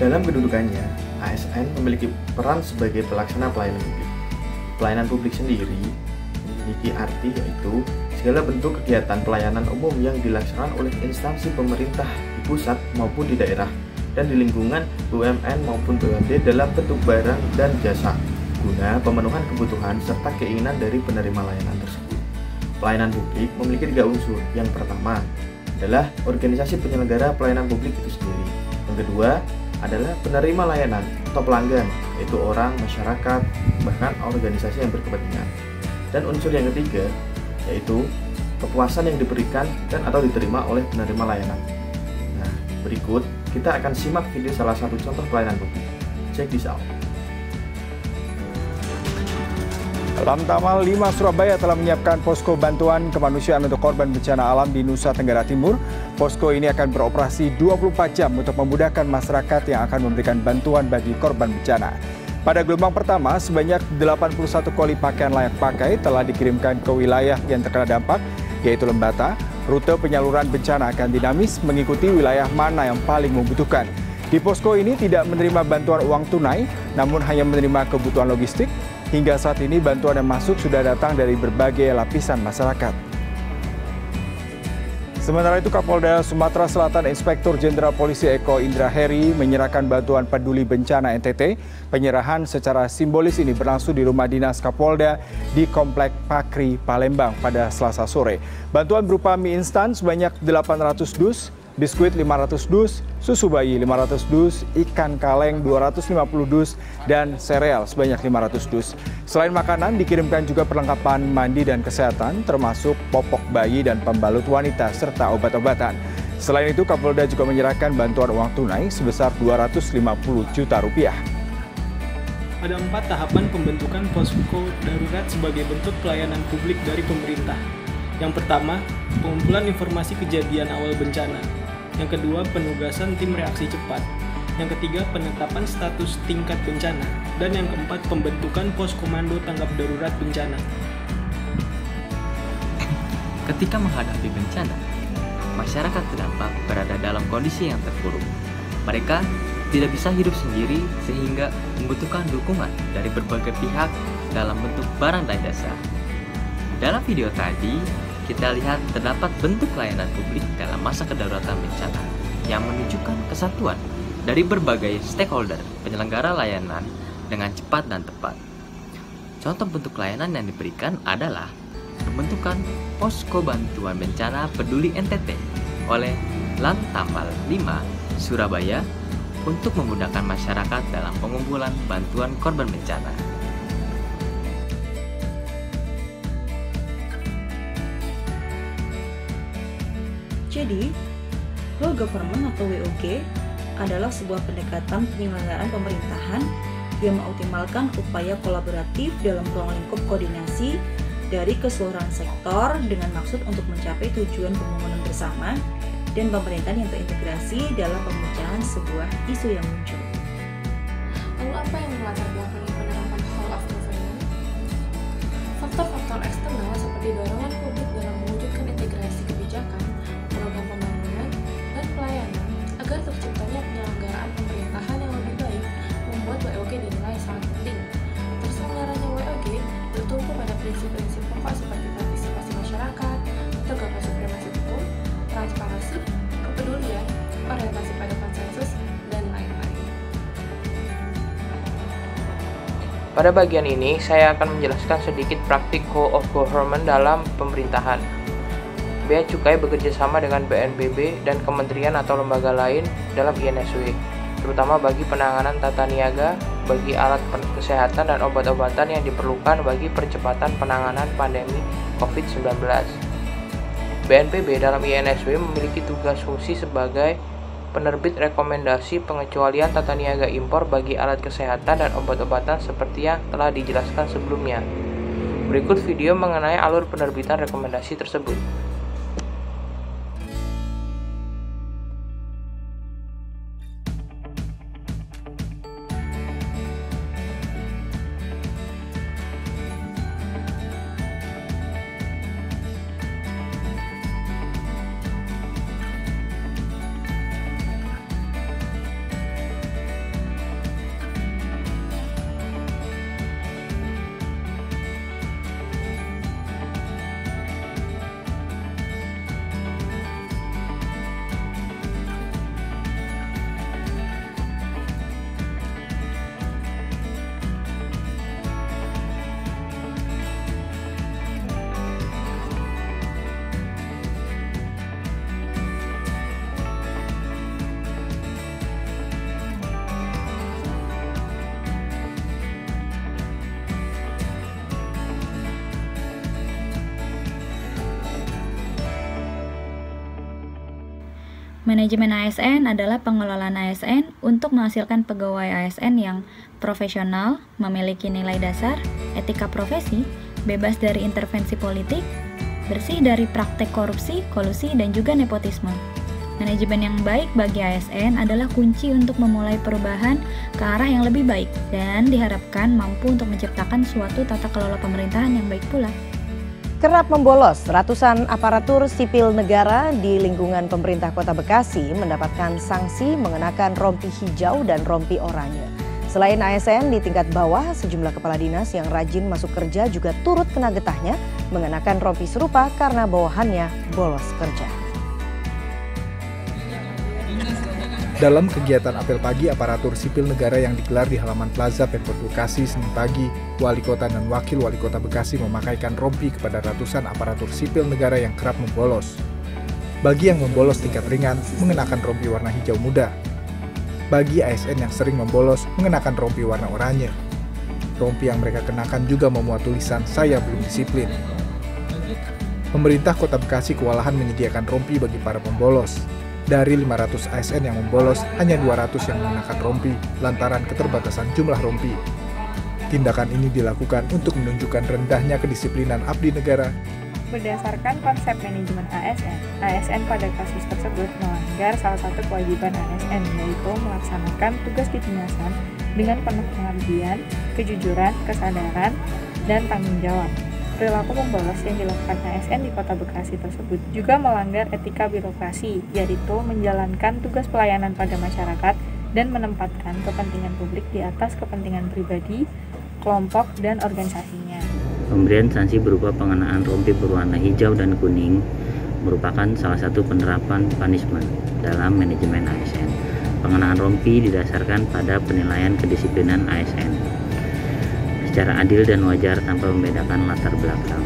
Dalam kedudukannya, ASN memiliki peran sebagai pelaksana pelayanan publik. Pelayanan publik sendiri memiliki arti yaitu segala bentuk kegiatan pelayanan umum yang dilaksanakan oleh instansi pemerintah di pusat maupun di daerah dan di lingkungan BUMN maupun BUMD dalam bentuk barang dan jasa guna pemenuhan kebutuhan serta keinginan dari penerima layanan tersebut. Pelayanan publik memiliki 3 unsur. Yang pertama adalah organisasi penyelenggara pelayanan publik itu sendiri. Yang kedua adalah penerima layanan atau pelanggan, yaitu orang, masyarakat, bahkan organisasi yang berkepentingan. Dan unsur yang ketiga yaitu kepuasan yang diberikan dan atau diterima oleh penerima layanan. Nah, berikut kita akan simak video salah satu contoh pelayanan publik. Check this out. Lantamal 5 Surabaya telah menyiapkan posko bantuan kemanusiaan untuk korban bencana alam di Nusa Tenggara Timur. Posko ini akan beroperasi 24 jam untuk memudahkan masyarakat yang akan memberikan bantuan bagi korban bencana. Pada gelombang pertama, sebanyak 81 koli pakaian layak pakai telah dikirimkan ke wilayah yang terkena dampak, yaitu Lembata. Rute penyaluran bencana akan dinamis mengikuti wilayah mana yang paling membutuhkan. Di posko ini tidak menerima bantuan uang tunai, namun hanya menerima kebutuhan logistik. Hingga saat ini bantuan yang masuk sudah datang dari berbagai lapisan masyarakat. Sementara itu Kapolda Sumatera Selatan Inspektur Jenderal Polisi Eko Indra Heri menyerahkan bantuan peduli bencana NTT. Penyerahan secara simbolis ini berlangsung di rumah dinas Kapolda di Komplek Pakri, Palembang pada Selasa sore. Bantuan berupa mie instan sebanyak 800 dus, biskuit 500 dus, susu bayi 500 dus, ikan kaleng 250 dus, dan sereal sebanyak 500 dus. Selain makanan, dikirimkan juga perlengkapan mandi dan kesehatan, termasuk popok bayi dan pembalut wanita, serta obat-obatan. Selain itu, Kapolda juga menyerahkan bantuan uang tunai sebesar Rp250 juta. Ada 4 tahapan pembentukan posko darurat sebagai bentuk pelayanan publik dari pemerintah. Yang pertama, pengumpulan informasi kejadian awal bencana. Yang kedua, penugasan tim reaksi cepat. Yang ketiga, penetapan status tingkat bencana. Dan yang keempat, pembentukan pos komando tanggap darurat bencana. Ketika menghadapi bencana, masyarakat terdampak berada dalam kondisi yang terpuruk. Mereka tidak bisa hidup sendiri sehingga membutuhkan dukungan dari berbagai pihak dalam bentuk barang dan jasa. Dalam video tadi, kita lihat terdapat bentuk layanan publik dalam masa kedaruratan bencana yang menunjukkan kesatuan dari berbagai stakeholder penyelenggara layanan dengan cepat dan tepat. Contoh bentuk layanan yang diberikan adalah pembentukan posko bantuan bencana peduli NTT oleh Lantamal 5 Surabaya untuk memudahkan masyarakat dalam pengumpulan bantuan korban bencana. Jadi, Whole Government atau WOG adalah sebuah pendekatan penyelenggaraan pemerintahan yang mengoptimalkan upaya kolaboratif dalam ruang lingkup koordinasi dari keseluruhan sektor dengan maksud untuk mencapai tujuan pembangunan bersama dan pemerintahan yang terintegrasi dalam pemecahan sebuah isu yang muncul. Lalu apa yang melatar belakangi penerapan Whole of Government? Faktor-faktor eksternal seperti dorongan publik dalam mewujudkan integrasi kebijakan, program pembangunan, dan pelayanan agar terciptanya penyelenggaraan pemerintahan yang lebih baik membuat WOG dinilai sangat penting. Terselenggaranya WOG bertumpu pada prinsip-prinsip pokok seperti partisipasi masyarakat, tegaknya supremasi hukum, transparansi, kepedulian, orientasi pada konsensus, dan lain-lain. Pada bagian ini, saya akan menjelaskan sedikit praktik Whole of Government dalam pemerintahan. Bea Cukai bekerja sama dengan BNPB dan kementerian atau lembaga lain dalam INSW, terutama bagi penanganan tata niaga, bagi alat kesehatan dan obat-obatan yang diperlukan bagi percepatan penanganan pandemi COVID-19. BNPB dalam INSW memiliki tugas fungsi sebagai penerbit rekomendasi pengecualian tata niaga impor bagi alat kesehatan dan obat-obatan seperti yang telah dijelaskan sebelumnya. Berikut video mengenai alur penerbitan rekomendasi tersebut. Manajemen ASN adalah pengelolaan ASN untuk menghasilkan pegawai ASN yang profesional, memiliki nilai dasar, etika profesi, bebas dari intervensi politik, bersih dari praktek korupsi, kolusi, dan juga nepotisme. Manajemen yang baik bagi ASN adalah kunci untuk memulai perubahan ke arah yang lebih baik dan diharapkan mampu untuk menciptakan suatu tata kelola pemerintahan yang baik pula. Kerap membolos, ratusan aparatur sipil negara di lingkungan pemerintah Kota Bekasi mendapatkan sanksi mengenakan rompi hijau dan rompi oranye. Selain ASN di tingkat bawah, sejumlah kepala dinas yang rajin masuk kerja juga turut kena getahnya mengenakan rompi serupa karena bawahannya bolos kerja. Dalam kegiatan apel pagi aparatur sipil negara yang digelar di halaman Plaza Pemkot Bekasi Senin pagi, Wali Kota dan Wakil Wali Kota Bekasi memakaikan rompi kepada ratusan aparatur sipil negara yang kerap membolos. Bagi yang membolos tingkat ringan, mengenakan rompi warna hijau muda. Bagi ASN yang sering membolos, mengenakan rompi warna oranye. Rompi yang mereka kenakan juga memuat tulisan "Saya belum disiplin". Pemerintah Kota Bekasi kewalahan menyediakan rompi bagi para pembolos. Dari 500 ASN yang membolos, hanya 200 yang mengenakan rompi lantaran keterbatasan jumlah rompi. Tindakan ini dilakukan untuk menunjukkan rendahnya kedisiplinan abdi negara. Berdasarkan konsep manajemen ASN pada kasus tersebut melanggar salah satu kewajiban ASN, yaitu melaksanakan tugas kedinasan dengan penuh pengabdian, kejujuran, kesadaran, dan tanggung jawab. Perilaku membolos yang dilakukan ASN di Kota Bekasi tersebut juga melanggar etika birokrasi, yaitu menjalankan tugas pelayanan pada masyarakat dan menempatkan kepentingan publik di atas kepentingan pribadi, kelompok, dan organisasinya. Pemberian sanksi berupa pengenaan rompi berwarna hijau dan kuning merupakan salah satu penerapan punishment dalam manajemen ASN. Pengenaan rompi didasarkan pada penilaian kedisiplinan ASN secara adil dan wajar tanpa membedakan latar belakang.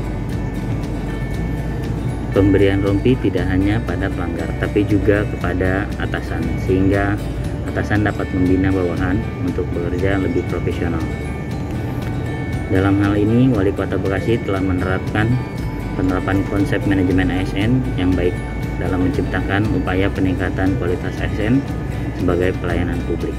Pemberian rompi tidak hanya pada pelanggar, tapi juga kepada atasan, sehingga atasan dapat membina bawahan untuk bekerja lebih profesional. Dalam hal ini, Wali Kota Bekasi telah menerapkan penerapan konsep manajemen ASN yang baik dalam menciptakan upaya peningkatan kualitas ASN sebagai pelayanan publik.